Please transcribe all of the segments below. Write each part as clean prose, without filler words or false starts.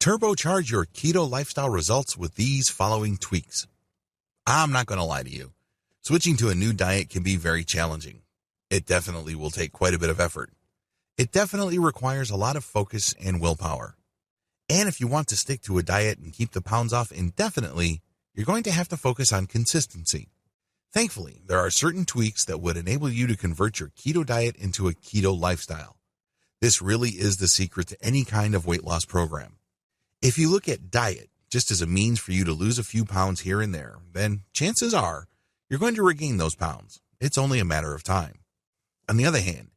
Turbocharge your keto lifestyle results with these following tweaks. I'm not going to lie to you. Switching to a new diet can be very challenging. It definitely will take quite a bit of effort. It definitely requires a lot of focus and willpower. And if you want to stick to a diet and keep the pounds off indefinitely, you're going to have to focus on consistency. Thankfully, there are certain tweaks that would enable you to convert your keto diet into a keto lifestyle. This really is the secret to any kind of weight loss program. If you look at diet just as a means for you to lose a few pounds here and there, then chances are you're going to regain those pounds. It's only a matter of time. On the other hand,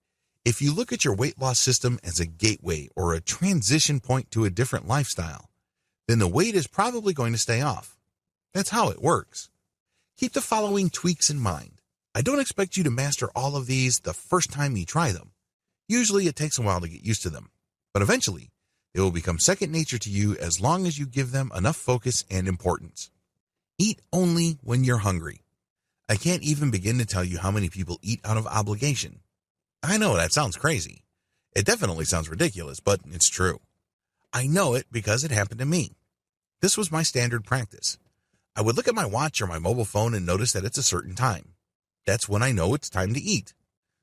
if you look at your weight loss system as a gateway or a transition point to a different lifestyle, then the weight is probably going to stay off. That's how it works. Keep the following tweaks in mind. I don't expect you to master all of these the first time you try them. Usually it takes a while to get used to them, but eventually they will become second nature to you as long as you give them enough focus and importance. Eat only when you're hungry. I can't even begin to tell you how many people eat out of obligation. I know that sounds crazy. It definitely sounds ridiculous, but it's true. I know it because it happened to me. This was my standard practice. I would look at my watch or my mobile phone and notice that it's a certain time. That's when I know it's time to eat.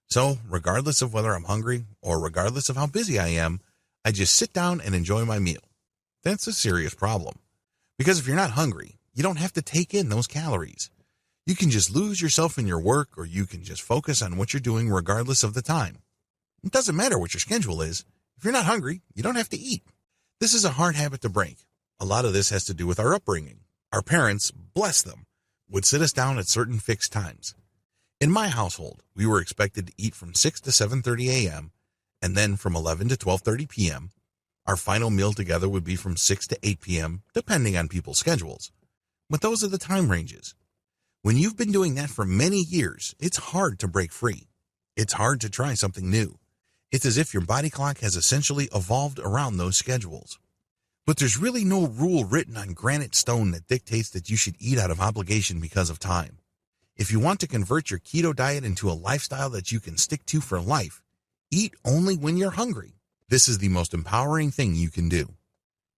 So, regardless of whether I'm hungry or regardless of how busy I am, I just sit down and enjoy my meal. That's a serious problem. Because if you're not hungry, you don't have to take in those calories. You can just lose yourself in your work, or you can just focus on what you're doing regardless of the time. It doesn't matter what your schedule is. If you're not hungry, you don't have to eat. This is a hard habit to break. A lot of this has to do with our upbringing. Our parents, bless them, would sit us down at certain fixed times. In my household, we were expected to eat from 6 to 7:30 a.m., and then from 11 to 12:30 p.m. Our final meal together would be from 6 to 8 p.m., depending on people's schedules. But those are the time ranges. When you've been doing that for many years, it's hard to break free. It's hard to try something new. It's as if your body clock has essentially evolved around those schedules. But there's really no rule written on granite stone that dictates that you should eat out of obligation because of time. If you want to convert your keto diet into a lifestyle that you can stick to for life, eat only when you're hungry. This is the most empowering thing you can do.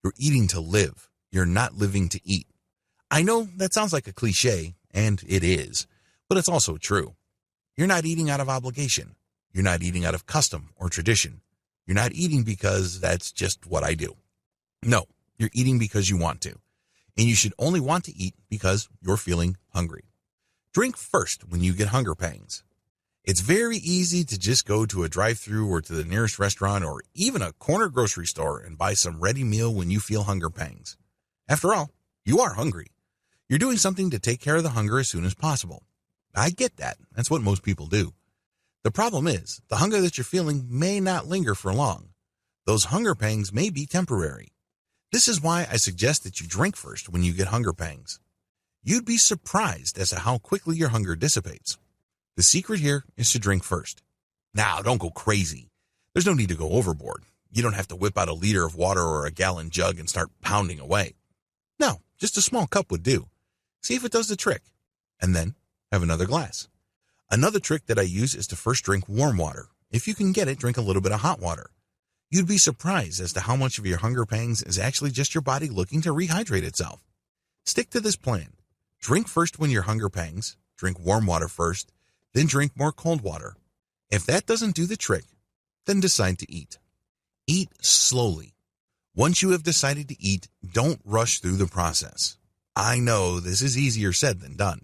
You're eating to live. You're not living to eat. I know that sounds like a cliche, and it is, but it's also true. You're not eating out of obligation. You're not eating out of custom or tradition. You're not eating because that's just what I do. No, you're eating because you want to. And you should only want to eat because you're feeling hungry. Drink first when you get hunger pangs. It's very easy to just go to a drive-thru or to the nearest restaurant or even a corner grocery store and buy some ready meal when you feel hunger pangs. After all, you are hungry. You're doing something to take care of the hunger as soon as possible. I get that. That's what most people do. The problem is, the hunger that you're feeling may not linger for long. Those hunger pangs may be temporary. This is why I suggest that you drink first when you get hunger pangs. You'd be surprised as to how quickly your hunger dissipates. The secret here is to drink first. Now, don't go crazy. There's no need to go overboard. You don't have to whip out a liter of water or a gallon jug and start pounding away. No, just a small cup would do. See if it does the trick. And then have another glass. Another trick that I use is to first drink warm water. If you can get it, drink a little bit of hot water. You'd be surprised as to how much of your hunger pangs is actually just your body looking to rehydrate itself. Stick to this plan. Drink first when your hunger pangs, drink warm water first, then drink more cold water. If that doesn't do the trick, then decide to eat. Eat slowly. Once you have decided to eat, don't rush through the process. I know this is easier said than done.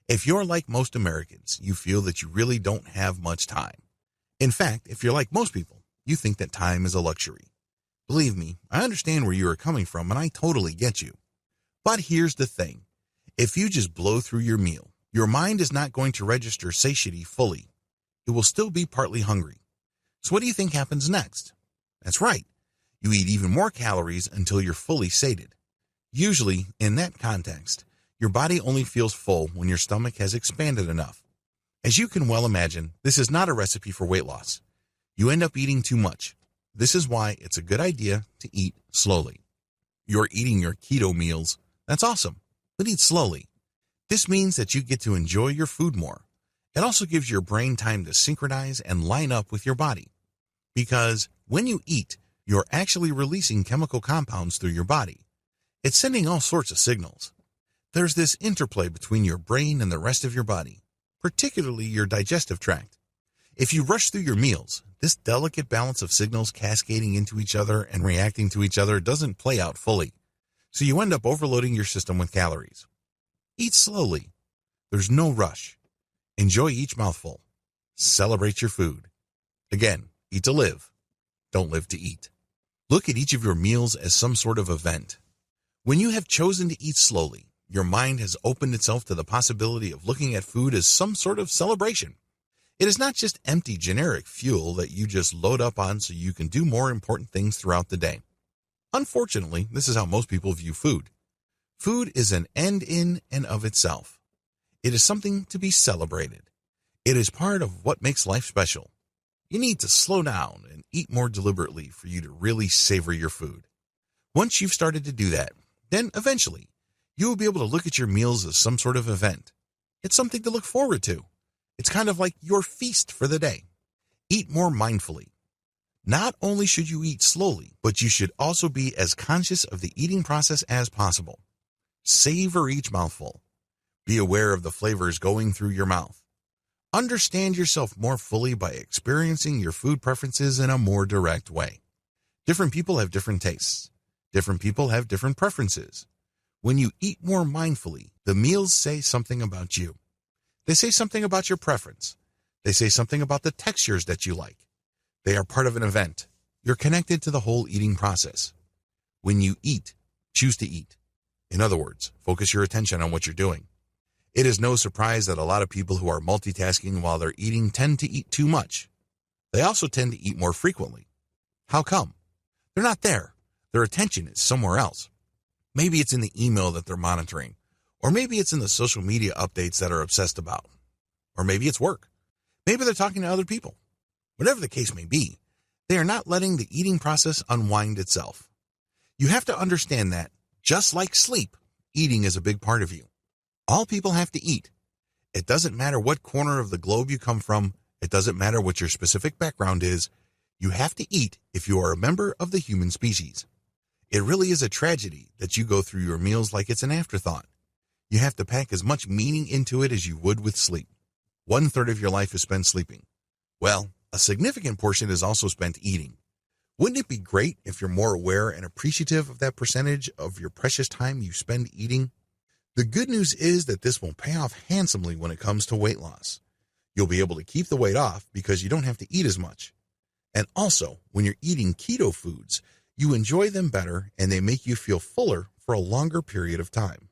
If you're like most Americans, you feel that you really don't have much time. In fact, if you're like most people, you think that time is a luxury. Believe me, I understand where you are coming from and I totally get you. But here's the thing. If you just blow through your meal, your mind is not going to register satiety fully. It will still be partly hungry. So what do you think happens next? That's right. You eat even more calories until you're fully sated. Usually, in that context, your body only feels full when your stomach has expanded enough. As you can well imagine, this is not a recipe for weight loss. You end up eating too much. This is why it's a good idea to eat slowly. You're eating your keto meals. That's awesome, but eat slowly. This means that you get to enjoy your food more. It also gives your brain time to synchronize and line up with your body. Because when you eat, you're actually releasing chemical compounds through your body. It's sending all sorts of signals. There's this interplay between your brain and the rest of your body, particularly your digestive tract. If you rush through your meals, this delicate balance of signals cascading into each other and reacting to each other doesn't play out fully, so you end up overloading your system with calories. Eat slowly. There's no rush. Enjoy each mouthful. Celebrate your food. Again, eat to live. Don't live to eat. Look at each of your meals as some sort of event. When you have chosen to eat slowly, your mind has opened itself to the possibility of looking at food as some sort of celebration. It is not just empty generic fuel that you just load up on so you can do more important things throughout the day. Unfortunately, this is how most people view food. Food is an end in and of itself. It is something to be celebrated. It is part of what makes life special. You need to slow down and eat more deliberately for you to really savor your food. Once you've started to do that, then eventually, you will be able to look at your meals as some sort of event. It's something to look forward to. It's kind of like your feast for the day. Eat more mindfully. Not only should you eat slowly, but you should also be as conscious of the eating process as possible. Savor each mouthful. Be aware of the flavors going through your mouth. Understand yourself more fully by experiencing your food preferences in a more direct way. Different people have different tastes. Different people have different preferences. When you eat more mindfully, the meals say something about you. They say something about your preference. They say something about the textures that you like. They are part of an event. You're connected to the whole eating process. When you eat, choose to eat. In other words, focus your attention on what you're doing. It is no surprise that a lot of people who are multitasking while they're eating tend to eat too much. They also tend to eat more frequently. How come? They're not there. Their attention is somewhere else. Maybe it's in the email that they're monitoring. Or maybe it's in the social media updates that are obsessed about. Or maybe it's work. Maybe they're talking to other people. Whatever the case may be, they are not letting the eating process unwind itself. You have to understand that, just like sleep, eating is a big part of you. All people have to eat. It doesn't matter what corner of the globe you come from. It doesn't matter what your specific background is. You have to eat if you are a member of the human species. It really is a tragedy that you go through your meals like it's an afterthought. You have to pack as much meaning into it as you would with sleep. 1/3 of your life is spent sleeping. Well, a significant portion is also spent eating. Wouldn't it be great if you're more aware and appreciative of that percentage of your precious time you spend eating? The good news is that this will pay off handsomely when it comes to weight loss. You'll be able to keep the weight off because you don't have to eat as much. And also, when you're eating keto foods, you enjoy them better and they make you feel fuller for a longer period of time.